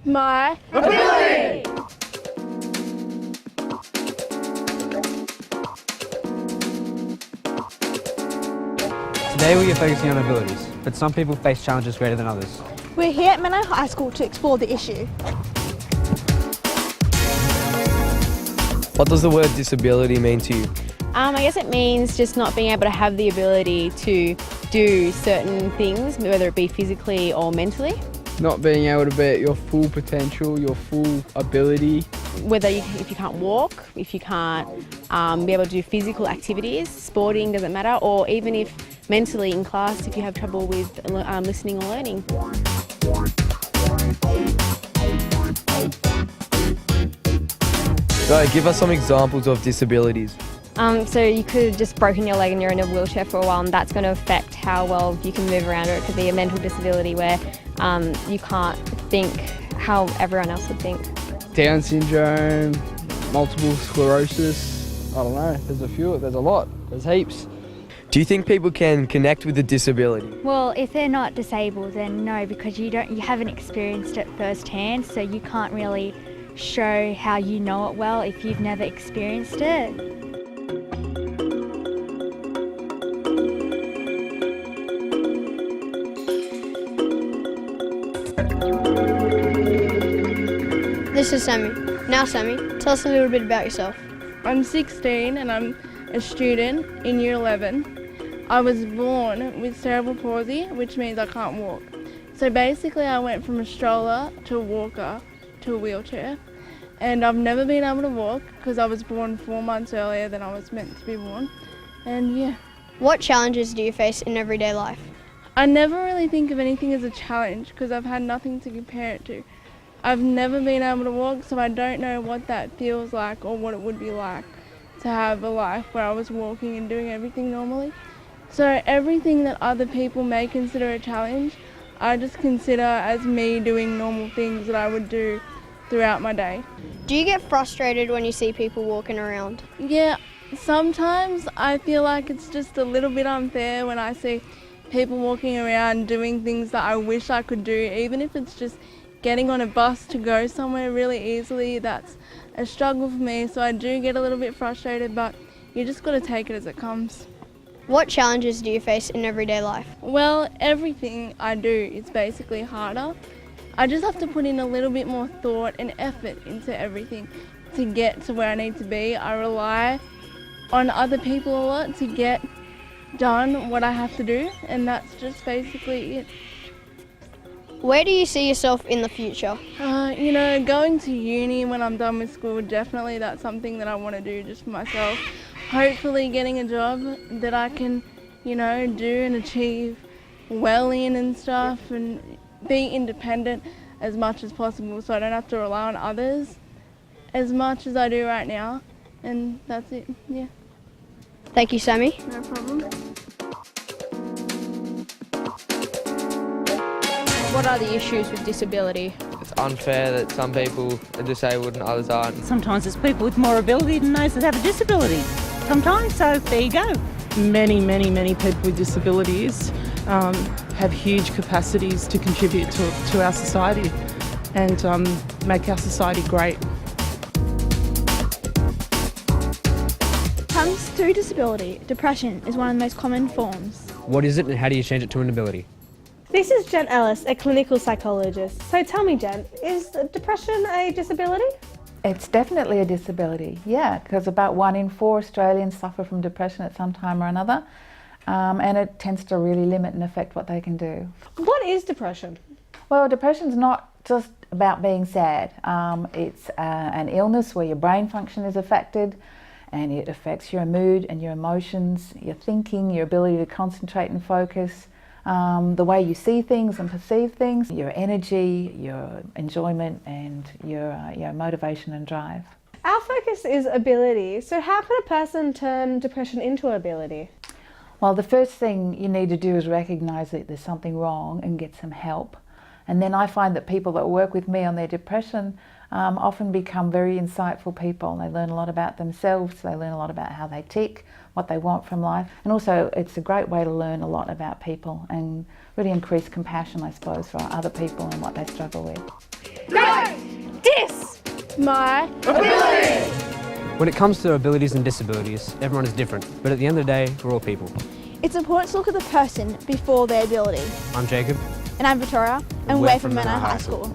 my ability. Today we are focusing on abilities, but some people face challenges greater than others. We're here at Menai High School to explore the issue. What does the word disability mean to you? I guess it means just not being able to have the ability to do certain things, whether it be physically or mentally. Not being able to be at your full potential, your full ability. Whether if you can't walk, if you can't be able to do physical activities, sporting doesn't matter, or even if mentally in class, if you have trouble with listening or learning. So give us some examples of disabilities. So you could have just broken your leg and you're in a wheelchair for a while, and that's going to affect how well you can move around, or it could be a mental disability where you can't think how everyone else would think. Down syndrome, multiple sclerosis, I don't know, there's a lot, there's heaps. Do you think people can connect with a disability? Well, if they're not disabled, then no, because you haven't experienced it firsthand, so you can't really show how you know it well if you've never experienced it. This is Sammy. Now Sammy, tell us a little bit about yourself. I'm 16 and I'm a student in Year 11. I was born with cerebral palsy, which means I can't walk. So basically I went from a stroller to a walker to a wheelchair, and I've never been able to walk because I was born 4 months earlier than I was meant to be born. And yeah. What challenges do you face in everyday life? I never really think of anything as a challenge because I've had nothing to compare it to. I've never been able to walk, so I don't know what that feels like or what it would be like to have a life where I was walking and doing everything normally. So everything that other people may consider a challenge, I just consider as me doing normal things that I would do throughout my day. Do you get frustrated when you see people walking around? Yeah, sometimes I feel like it's just a little bit unfair when I see people walking around doing things that I wish I could do, even if it's just getting on a bus to go somewhere really easily. That's a struggle for me, so I do get a little bit frustrated, but you just got to take it as it comes. What challenges do you face in everyday life? Well, everything I do is basically harder. I just have to put in a little bit more thought and effort into everything to get to where I need to be. I rely on other people a lot to get done what I have to do, and that's just basically it. Where do you see yourself in the future? You know, going to uni when I'm done with school, definitely that's something that I want to do just for myself. Hopefully getting a job that I can, you know, do and achieve well in and stuff, and be independent as much as possible so I don't have to rely on others as much as I do right now. And that's it, yeah. Thank you, Sammy. No problem. What are the issues with disability? It's unfair that some people are disabled and others aren't. Sometimes there's people with more ability than those that have a disability. Sometimes, so there you go. Many people with disabilities have huge capacities to contribute to our society and make our society great. Comes to disability, depression is one of the most common forms. What is it and how do you change it to an ability? This is Jen Ellis, a clinical psychologist. So tell me, Jen, is depression a disability? It's definitely a disability, yeah, because about 1 in 4 Australians suffer from depression at some time or another, and it tends to really limit and affect what they can do. What is depression? Well, depression's not just about being sad. It's an illness where your brain function is affected, and it affects your mood and your emotions, your thinking, your ability to concentrate and focus, the way you see things and perceive things, your energy, your enjoyment, and your motivation and drive. Our focus is ability, so how can a person turn depression into ability? Well, the first thing you need to do is recognise that there's something wrong and get some help. And then I find that people that work with me on their depression often become very insightful people. They learn a lot about themselves, they learn a lot about how they tick, what they want from life. And also it's a great way to learn a lot about people and really increase compassion, I suppose, for other people and what they struggle with. Don't diss my When it comes to abilities and disabilities, everyone is different, but at the end of the day, we're all people. It's important to look at the person before their ability. I'm Jacob. And I'm Victoria, and we're from Menai High School.